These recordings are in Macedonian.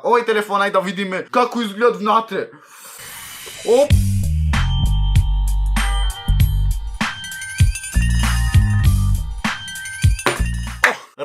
Овој телефон, ајде да видиме како изгледа внатре. Оп!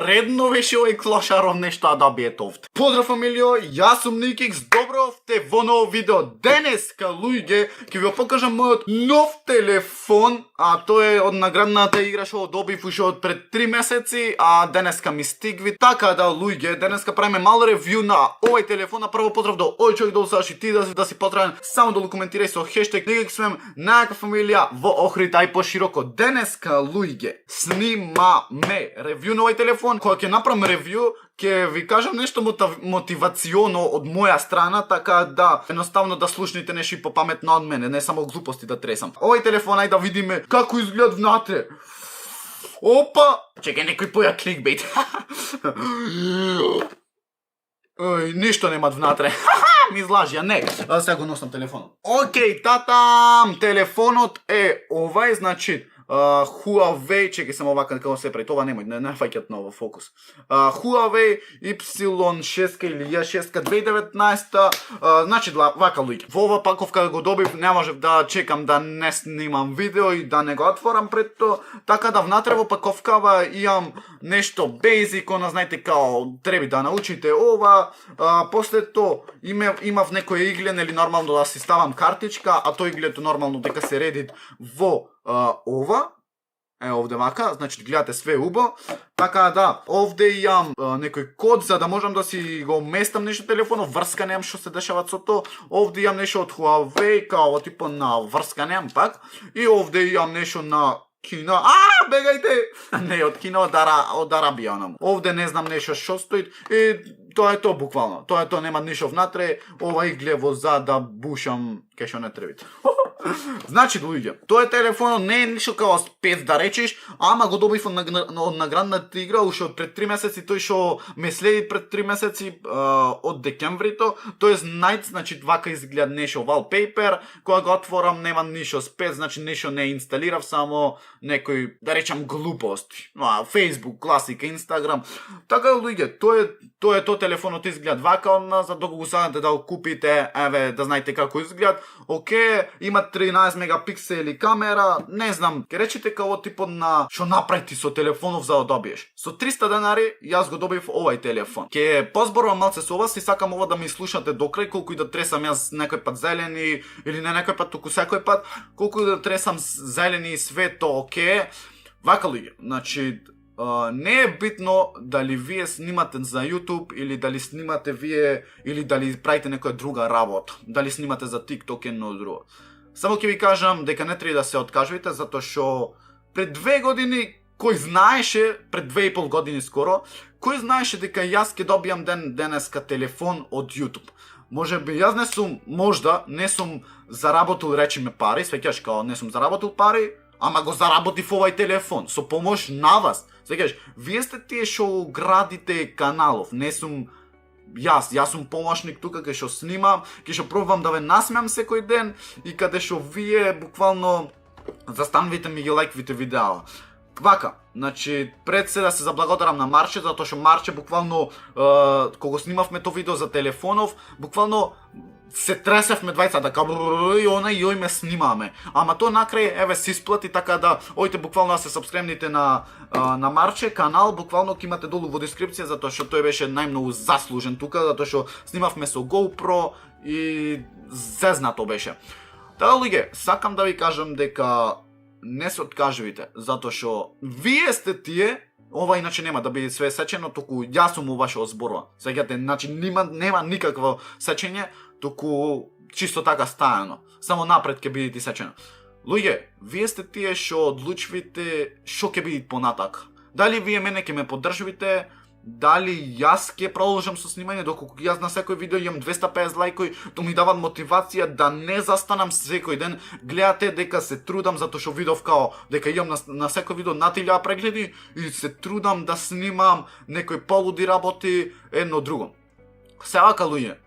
Редно беше овој клошаров нешто да биет овде. Поздрав фамилио, јас сум Никикс, добро овте во ново видео. Денеска, луѓе, ќе ви покажам мојот нов телефон, а тој е од наградната игра што добив уште од пред 3 месеци, а денеска ми стигви. Така да, луѓе, денеска правиме мал ревју на овој телефон. Прво поздрав до овој човек долу саш и ти да си поздравен. Само долу коментирај со хештег Никикс сум најака фамилија во Охрид, ај пошироко. Денеска, луѓе, снимаме ревју на овој телефон. Кога ќе направам ревју, ќе ви кажам нешто мотивационо од моја страна, така да едноставно да слушнете нешто и попаметно од мене, не само глупости да тресам. Овој телефон, ајде да видиме како изгледа внатре. Опа! Чекај, некој поја кликбейт. Ништо немат внатре. Ми излажија, не. Сега го носам телефонот. Океј, татам, телефонот е овај, значи Huawei, чекай само вака како се прави, това немој, не фаќат ново фокус. Huawei Y6 или J6 2019, значи вака луѓе. Во ова паковка го добив, не можев да чекам да не снимам видео и да не го отворам пред тоа, така да внатре во паковкава имам нешто basic, она знаете као треба да научите ова, после тоа имав некој иглен или нормално да си ставам картичка, а тој иглето нормално дека се редит во ова, овде вака, значи гледате све убо, така да, овде имам некој код за да можам да си го местам нешто телефонот, врска немам што се дешава со тоа, овде имам нешто од Huawei, као типа на врска немам пак, и овде имам нешто на Кина, бегајте! Не, од Кина, од Арабија онаму. Овде не знам нешто што стои и тоа е тоа буквално. Тоа е тоа, нема ништо внатре, ова игле во зад да бушам кај што не требите. Значи, луѓе, тој телефонот не е ништо као спец да речеш, ама го добив од наградната игра уште од пред 3 месеци, тој што ме следи пред 3 месеци од декемврито, тој е Night, значи вака изгледа нешто wallpaper, кога го отворам нема ништо спец, значи нешто не инсталирав, само некој, да речам, глупости. Facebook, класика, Instagram. Така луѓе, тоа е тоа телефонот изгледа вака од нас, за доколку го сакате да го купите, еве, да знаете како изгледа. Океј, има 13 мегапиксели камера, не знам, ке речете као типот на што направи со телефонов за да добиеш. Со 300 денари јас го добив овај телефон. Ке позборувам малце со вас и сакам ова да ми слушате до крај, колку и да тресам јас некој пат зелени или не некој пат, туку секој пат, колку и да тресам зелени и свето, океј. Вака луѓе, значи не е битно дали вие снимате за YouTube или дали снимате вие или дали правите некоја друга работа, дали снимате за TikTok едно друго. Само ќе ви кажам дека не треба да се откажувате, затоа што пред 2 години кој знаеше, пред 2,5 години скоро, кој знаеше дека јас ќе добијам денеска телефон од YouTube. Можеби јас можда не сум заработил речиме пари, свеќаш као не сум заработил пари, ама го заработив овај телефон со помош на вас. Свеќаш, вие сте тие што градите каналов, не сум јас сум помошник тука кај што снимам, кај што пробувам да ве насмеам секој ден и каде што вие буквално застанувате ми ги лајквите видеа. Вака, значи пред се да се заблагодарам на Марче, затоа што Марче буквално кога снимавме тоа видео за телефонов, буквално се тресевме двајца дека и она и ој ме снимаме. Ама тоа накрај еве се исплати, така да ојте буквално да се сабскребните на Марче канал, буквално ќе имате долу во дескрипција, затоа што тој беше најмногу заслужен тука, затоа што снимавме со GoPro и зезнато беше. Така луѓе, сакам да ви кажам дека не се откажувате, затоа што вие сте тие. Ова иначе нема да биде све сечено, туку јас сум ова што зборува. Сеќате, значи нема никакво сечење, туку чисто така стајано. Само напред ќе бидете сечено. Луѓе, вие сте тие што одлучувате што ќе биде понатак. Дали вие мене ќе ме поддржувате, дали јас ќе продолжам со снимање, доколку јас на секој видео имам 250 лајкови, тоа ми дават мотивација да не застанам секој ден. Гледате дека се трудам, затоа што видов као дека имам на секој видео на 1000 прегледи и се трудам да снимам некои полуди работи, едно друго. Севака луѓе,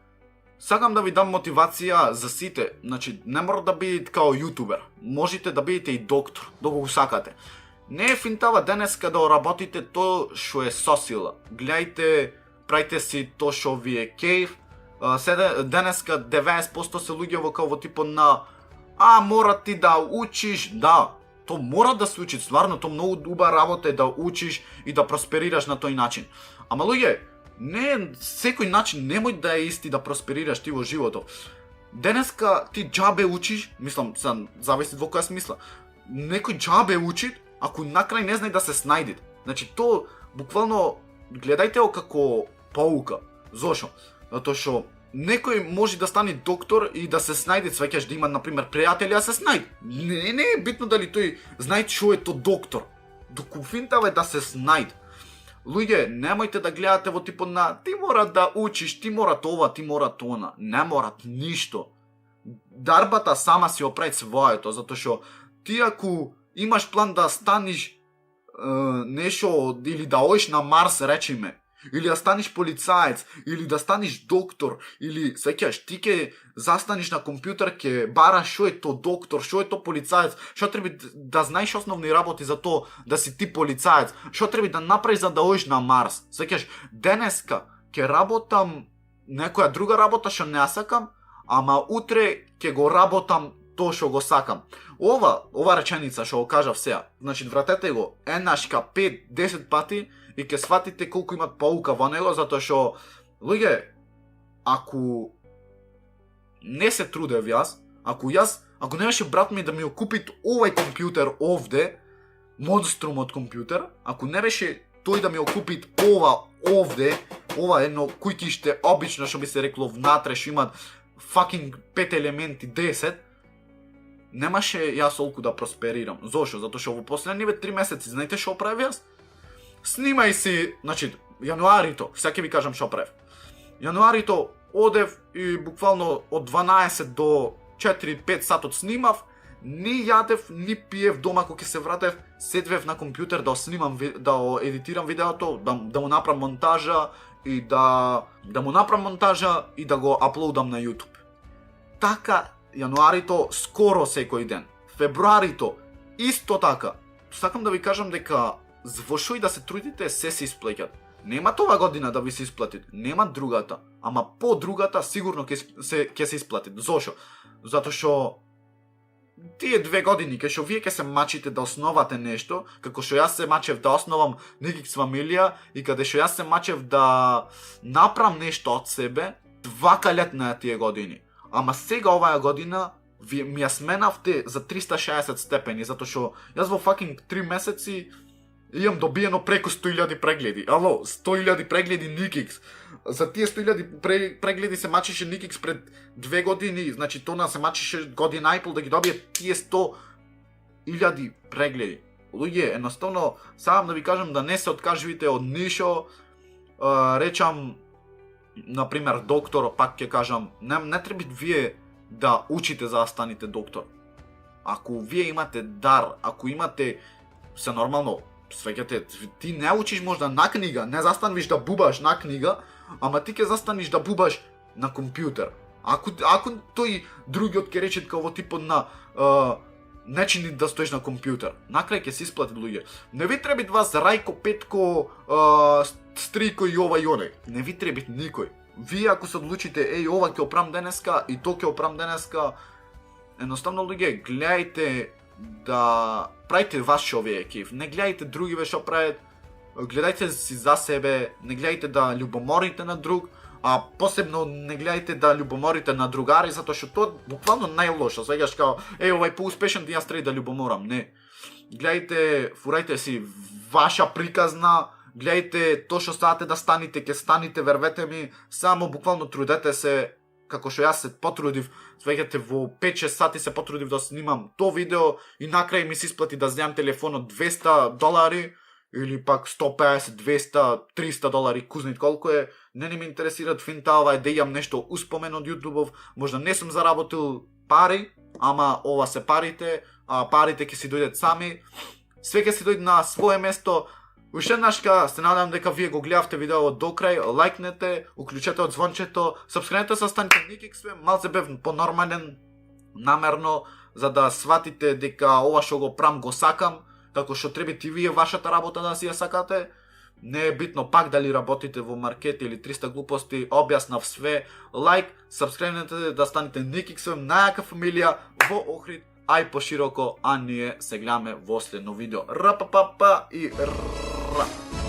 сакам да ви дам мотивација за сите, значи не мора да бидете као јутубер, можете да бидете и доктор, доколку сакате. Не е финтава денеска да работите тоа што е со сила. Гледајте, правите си тоа што ви е кејф, денеска 90% се луѓе во типот на мора ти да учиш, да, то мора да се учи, стварно, то многу дуба работа е да учиш и да просперираш на тој начин. Ама луѓе, не секој начин немој да е исти да просперираш ти во животот. Денеска ти џабе учиш, мислам, зависи во која смисла. Некој џабе учи, ако накрај не знае да се снајде. Значи, то буквално гледајте го како паука. Зошо? Затоа што некој може да стане доктор и да се снајде, свеќаш да има, например, пријатели, а се снајде. Не е битно дали тој знае што е то доктор. Докуфинтава е да се снајде. Луѓе, немојте да гледате во типот на ти мора да учиш, ти мора ова, ти мора тона. Не морат ништо. Дарбата сама си оправи своето, затоа што ти ако имаш план да станеш нешто или да одиш на Марс, речиме, или да станеш полицаец, или да станеш доктор, или сеќаш ти ќе застанеш на компјутер, ќе бараш што е то доктор, што е то полицаец, што треба да знаеш основни работи за тоа да си ти полицаец, што треба да направиш за да одиш на Марс. Сеќаш, денеска ќе работам некоја друга работа што не сакам, ама утре ќе го работам тоа што го сакам. Ова реченица што го кажав сега, значи вратете го еднашка 5-10 пати и ќе сватите колку имат паука во него, затоа што луѓе, ако не се трудев јас, ако не беше брат ми да ми го купи овај компјутер овде, монструм од компјутер, ако не беше тој да ми го купи ова овде, ова едно кујкиште обично што би се рекло внатре што имат fucking 5 елементи 10, немаше јас толку да просперирам. Зошо? Затоа што во последниве 3 месеци, знаете што правев јас? Снимај си, значи, јануарито, сега ќе ви кажам што правев. Јануарито одев и буквално од 12 до 4-5 сатот снимав, ни јадев, ни пиев дома кога ќе се вратев, седвев на компјутер да снимам, да едитирам видеото, да му направам монтажа и да му направам монтажа и да го аплоудам на YouTube. Така, јануарито скоро секој ден. Февруарито исто така. Сакам да ви кажам дека во шо и да се трудите, се исплаќат. Нема ова година да ви се исплати, нема другата, ама по другата сигурно ќе се исплати. Зошо? Затоа што тие 2 години кај што вие ќе се мачите да основате нешто, како што јас се мачев да основам Nikix фамилија и каде што јас се мачев да направам нешто од себе, 2 калетна тие години. Ама сега оваа година ми ја сменавте за 360 степени, затоа што јас во fucking 3 месеци имам добиено преку 100.000 прегледи. Ало, 100.000 прегледи Nikix. За тие 100.000 прегледи се мачеше Nikix пред 2 години, значи тоа се мачеше година и пол да ги добие тие 100.000 прегледи. Луѓе, едноставно, сакам да ви кажам да не се откажувате од ништо. Речам, например, доктор, пак ќе кажам, не треба вие да учите за да станете доктор. Ако вие имате дар, ако имате, се нормално, свеќате, ти не учиш можда на книга, не застанеш да бубаш на книга, ама ти ќе застанеш да бубаш на компјутер. Ако тој другиот ќе рече како типот на не чини да стоиш на компјутер, накрај ќе се исплати луѓе. Не ви треба вас Рајко, Петко, Стрiko и ова и оне. Не ви треба никој. Вие ако се одлучите, ова ќе опрам денеска и то ќе опрам денеска, едноставно луѓе, гледајте да правите ваш човек, не гледајте други што прават, гледајте си за себе, не гледајте да љубоморите на друг, а посебно не гледајте да љубоморите на другари, затоа што тоа буквално најлошо. Свегаш као, овај поуспешен, јас треба да љубоморам. Не. Гледајте, фурајте си ваша приказна, гледајте тоа што сакате да станете, ќе станете, вервете ми, само буквално трудете се, како што јас се потрудив, свеќате во 5-6 сати се потрудив да снимам то видео и накрај ми се исплати да земам телефон од $200 или пак 150, 200, 300 долари, кузнит колку е, не ми интересираат финта, ова е да имам нешто успомен од јутубов, можда не сум заработил пари, ама ова се парите, а парите ќе си дојдат сами, све ќе си дојде на свое место. Уште еднашка се надам дека вие го гледавте видеото до крај, лајкнете, уклучете од звончето, сабскрибнете се, станете Nikix, малце бев понормален, намерно, за да сватите дека ова што го прам го сакам, како што треба и вие вашата работа да си ја сакате. не е битно пак дали работите во маркет или 300 глупости, објаснав све. Лайк, сабскрајбнете да станете Никиксвем, најака фамилија во Охрид, а и пошироко, а ние се гледаме во следно видео. Рапапапа и ра.